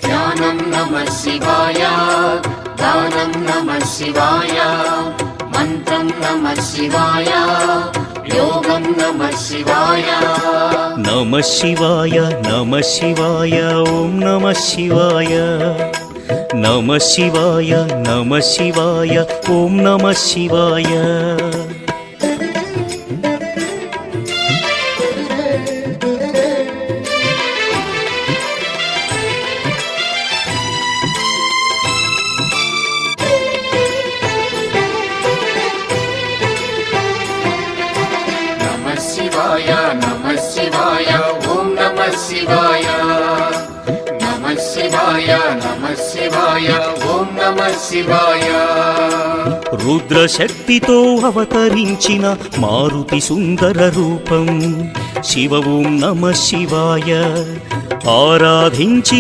ధ్యానం నమః శివాయ, గానం నమః శివాయ, మంత్రం నమః శివాయ, యోగం నమః శివాయ. నమః శివాయ నమః శివాయ ఓం నమః శివాయ. నమః శివాయ నమః శివాయ ఓం నమః శివాయ. నమః శివాయ నమః శివాయ ఓం నమః శివాయ. నమః శివాయ నమః శివాయ ఓం నమః శివాయ. రుద్రశక్తితో అవతరించిన మారుతి సుందర రూపం శివ ఓం నమః శివాయ. ఆరాధించిన